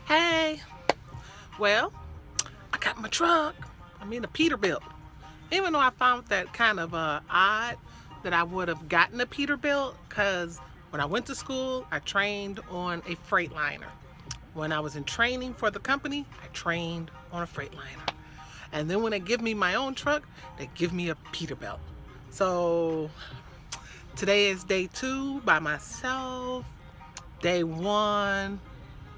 Hey, well, I got my truck. I mean, a Peterbilt. Even though I found that kind of odd that I would have gotten a Peterbilt, because when I went to school, I trained on a Freightliner. When I was in training for the company, I trained on a Freightliner. And then when they give me my own truck, they give me a Peterbilt. So today is day 2 by myself. Day 1,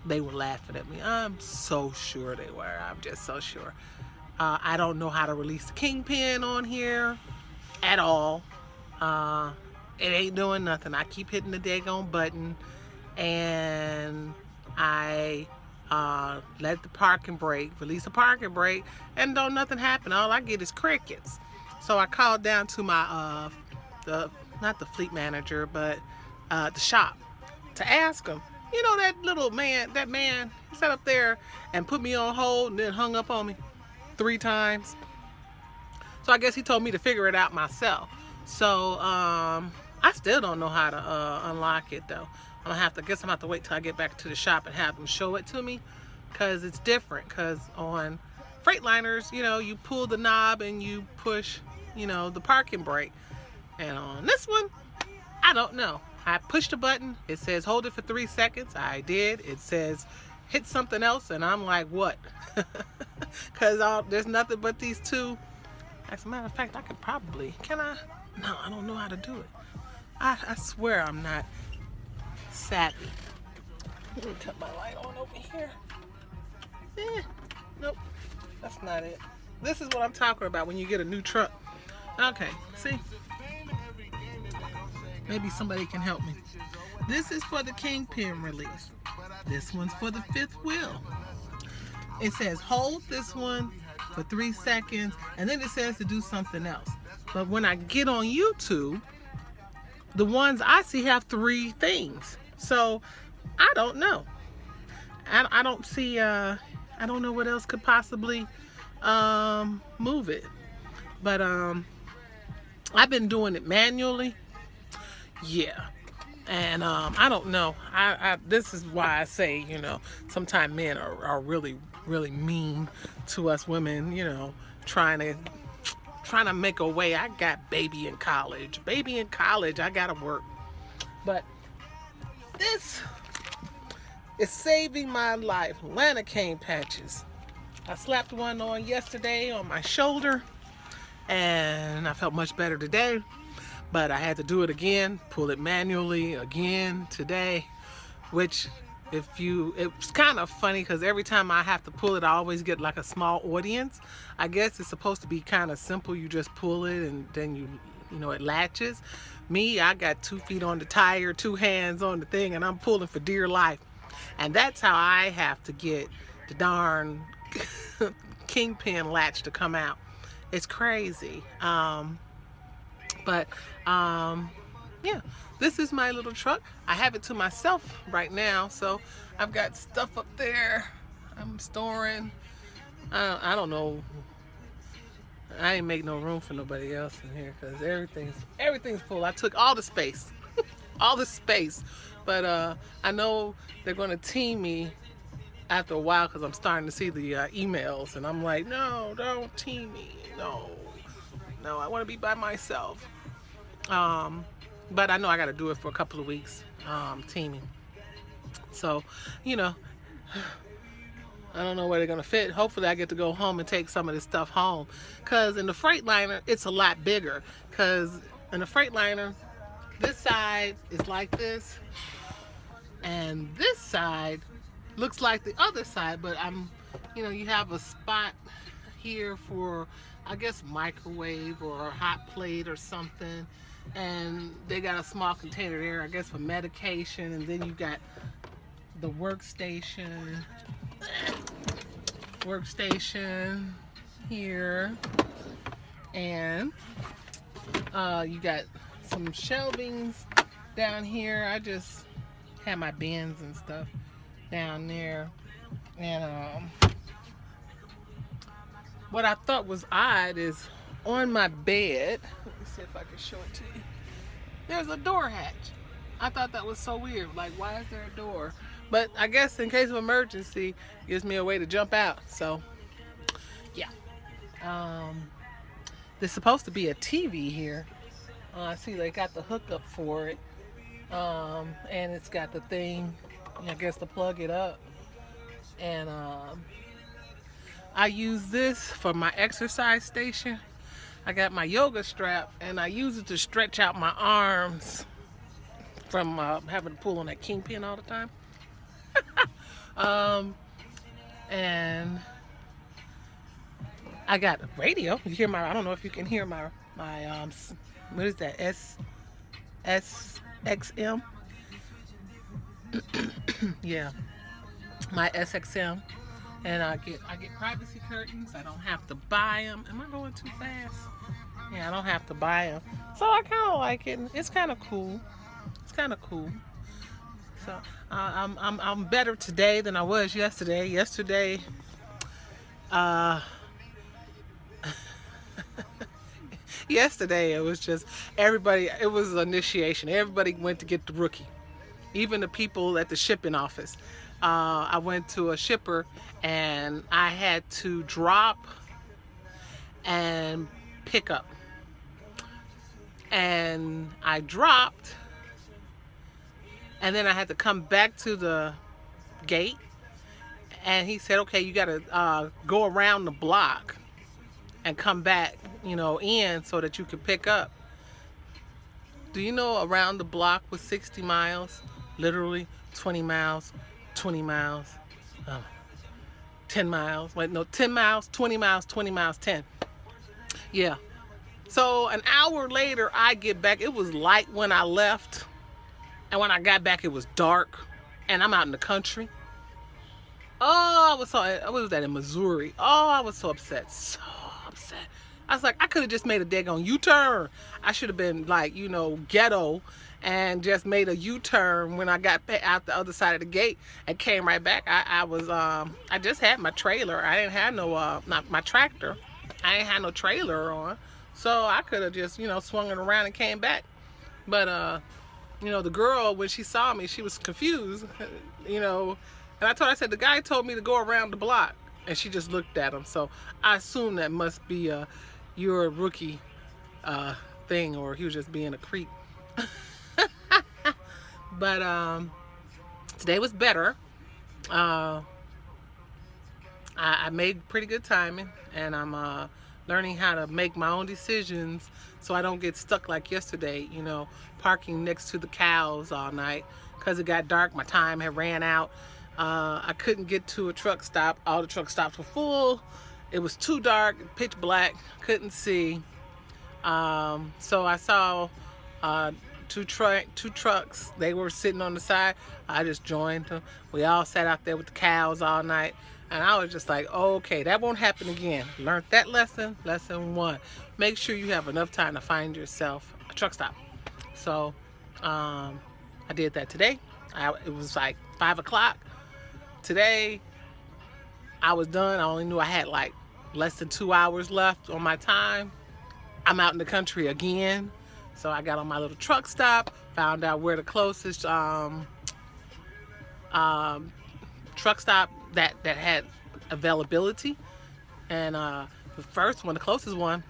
they were laughing at me. I'm so sure they were. I'm just so sure. I don't know how to release the kingpin on here at all. It ain't doing nothing. I keep hitting the daggone button, and I let the parking brake, release the parking brake, and don't nothing happen. All I get is crickets. So I called down to my not the fleet manager, but the shop to ask him. You know that man, he sat up there and put me on hold and then hung up on me 3 times. So I guess he told me to figure it out myself. So I still don't know how to unlock it though. I guess I'm gonna have to wait till I get back to the shop and have them show it to me, because it's different. Because on Freightliners, you pull the knob and you push, the parking brake. And on this one, I don't know. I pushed a button. It says hold it for 3 seconds. I did. It says hit something else, and I'm like, what? Because there's nothing but these two. As a matter of fact, I could probably, can I? No, I don't know how to do it. I swear I'm not savvy. Let me cut my light on over here. Nope, that's not it. This is what I'm talking about when you get a new truck. Okay, see? Maybe somebody can help me. This is for the kingpin release. This one's for the 5th wheel. It says hold this one for 3 seconds, and then it says to do something else. But when I get on YouTube, the ones I see have 3 things. So I don't know. I don't see, I don't know what else could possibly move it. But I've been doing it manually. Yeah. And I don't know. This is why I say, sometimes men are really, really mean to us women, trying to make a way. I got baby in college. I gotta work. But this is saving my life. Lanacane patches. I slapped one on yesterday on my shoulder, and I felt much better today. But I had to do it again, pull it manually again today, which it's kind of funny because every time I have to pull it, I always get like a small audience. I guess it's supposed to be kind of simple. You just pull it and then it latches. Me, I got 2 feet on the tire, 2 hands on the thing, and I'm pulling for dear life. And that's how I have to get the darn kingpin latch to come out. It's crazy. Yeah, this is my little truck. I have it to myself right now, so I've got stuff up there I'm storing. I don't know. I ain't make no room for nobody else in here because everything's full. I took all the space, all the space. But I know they're gonna team me after a while because I'm starting to see the emails, and I'm like, no, don't team me. No, I want to be by myself. But I know I got to do it for a couple of weeks, teaming. So, I don't know where they're going to fit. Hopefully I get to go home and take some of this stuff home. Because in the Freightliner, it's a lot bigger. Because in the Freightliner, this side is like this. And this side looks like the other side. But you have a spot here for, I guess, microwave or a hot plate or something. And they got a small container there, I guess, for medication. And then you got the workstation here, and you got some shelvings down here. I just have my bins and stuff down there. And what I thought was odd is on my bed, let me see if I can show it to you, there's a door hatch. I thought that was so weird. Like, why is there a door? But I guess in case of emergency, gives me a way to jump out. So yeah. Um, there's supposed to be a TV here. I see they got the hookup for it. And it's got the thing, I guess, to plug it up. And I use this for my exercise station. I got my yoga strap, and I use it to stretch out my arms from having to pull on that kingpin all the time. And I got a radio. You hear my? I don't know if you can hear my what is that? SXM. Yeah, my SXM. And I get privacy curtains. I don't have to buy them. Am I going too fast? Yeah, I don't have to buy them. So I kind of like it. It's kind of cool. It's kind of cool. So I'm better today than I was yesterday. Yesterday, yesterday it was just everybody. It was an initiation. Everybody went to get the rookie. Even the people at the shipping office. I went to a shipper and I had to drop and pick up. And I dropped, and then I had to come back to the gate, and he said, okay, you gotta go around the block and come back, in so that you can pick up. Do you know around the block was 60 miles? Literally 20 miles. 20 miles, 10 miles, wait, no, 10 miles, 20 miles, 20 miles, 10. Yeah. So an hour later, I get back. It was light when I left. And when I got back, it was dark. And I'm out in the country. Oh, what was that, in Missouri? Oh, I was so upset. So upset. I was like, I could have just made a daggone U-turn. I should have been like, ghetto and just made a U-turn when I got out the other side of the gate and came right back. I just had my trailer. I didn't have not my tractor. I didn't have no trailer on. So I could have just, swung it around and came back. But, the girl, when she saw me, she was confused, and I said, the guy told me to go around the block. And she just looked at him. So I assume that must be your rookie thing, or he was just being a creep. But today was better. I made pretty good timing, and I'm learning how to make my own decisions so I don't get stuck like yesterday, parking next to the cows all night because it got dark. My time had ran out. I couldn't get to a truck stop. All the truck stops were full. It was too dark, pitch black, couldn't see. So I saw two trucks. They were sitting on the side. I just joined them. We all sat out there with the cows all night. And I was just like, okay, that won't happen again. Learned that lesson. Lesson 1. Make sure you have enough time to find yourself a truck stop. So I did that today. It was like 5 o'clock. Today, I was done. I only knew I had like less than 2 hours left on my time. I'm out in the country again. So I got on my little truck stop, found out where the closest truck stop that had availability. And the first one, the closest one,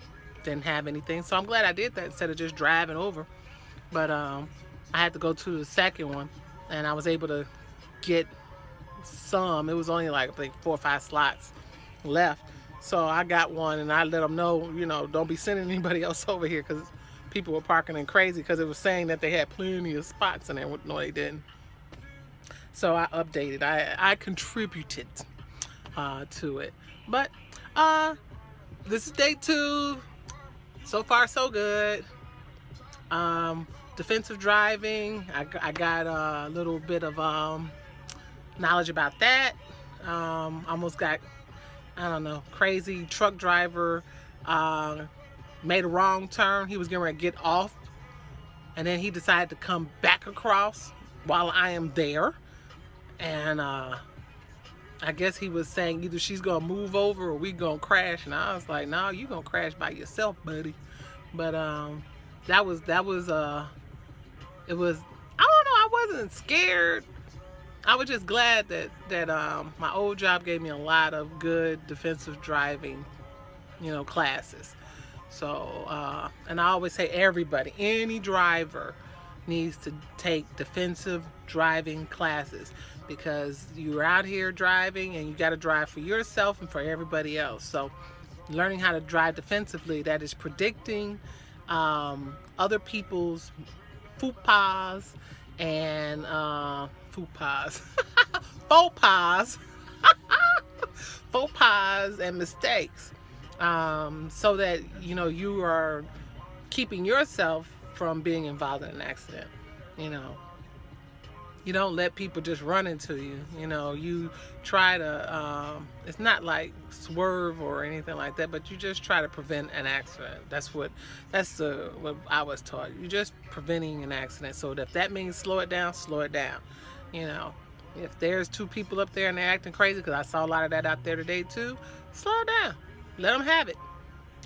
didn't have anything. So I'm glad I did that instead of just driving over. But I had to go to the second one, and I was able to get some. It was only like, I think, 4 or 5 slots left. So I got one, and I let them know, don't be sending anybody else over here, because people were parking in crazy because it was saying that they had plenty of spots in there. No, they didn't. So I updated. I contributed to it. But this is day 2. So far, so good. Defensive driving. I got a little bit of knowledge about that. Almost got, I don't know, crazy truck driver made a wrong turn. He was getting ready to get off, and then he decided to come back across while I am there. And I guess he was saying either she's gonna move over or we gonna crash. And I was like, no, you gonna crash by yourself, buddy. But it was, I don't know, I wasn't scared. I was just glad that my old job gave me a lot of good defensive driving, classes. So, and I always say everybody, any driver needs to take defensive driving classes, because you're out here driving and you got to drive for yourself and for everybody else. So learning how to drive defensively, that is predicting other people's faux pas and faux pas, faux pas, faux pas and mistakes, so that you are keeping yourself from being involved in an accident. You know, you don't let people just run into you. You try to, it's not like swerve or anything like that, but you just try to prevent an accident. What I was taught. You're just preventing an accident. So if that means slow it down, slow it down. You know, if there's two people up there and they're acting crazy, because I saw a lot of that out there today too, slow it down. Let them have it.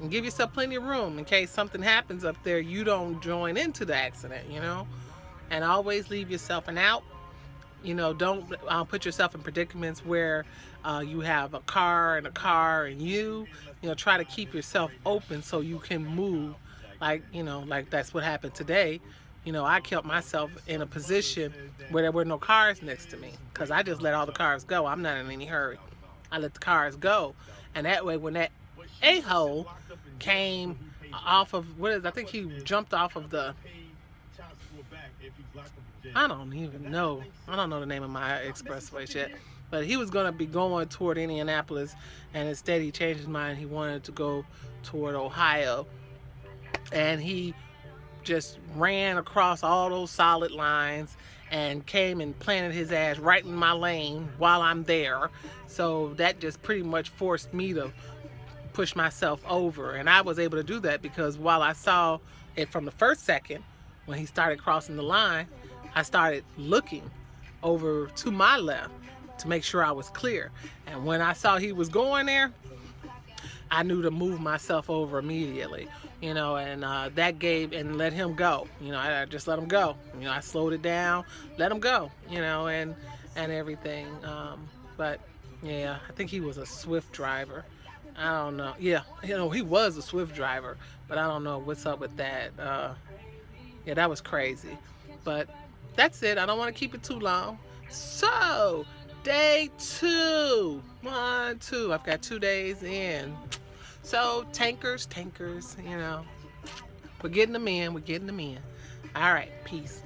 And give yourself plenty of room in case something happens up there, you don't join into the accident, And always leave yourself an out. Don't put yourself in predicaments where you have a car and you try to keep yourself open so you can move. Like that's what happened today. I kept myself in a position where there were no cars next to me, because I just let all the cars go. I'm not in any hurry. I let the cars go. And that way, when that a-hole came off of, I think he jumped off of the, I don't even know. I don't know the name of my expressway yet. But he was going to be going toward Indianapolis, and instead he changed his mind. He wanted to go toward Ohio. And he just ran across all those solid lines and came and planted his ass right in my lane while I'm there. So that just pretty much forced me to push myself over. And I was able to do that because while I saw it from the first second, when he started crossing the line, I started looking over to my left to make sure I was clear. And when I saw he was going there, I knew to move myself over immediately, and that gave, and let him go. I just let him go. I slowed it down, let him go, and everything. But yeah, I think he was a swift driver. I don't know. Yeah, he was a swift driver, but I don't know what's up with that. Yeah, that was crazy. But that's it. I don't want to keep it too long. So, day 2. 1, 2. I've got 2 days in. So, tankers, we're getting them in. All right, peace.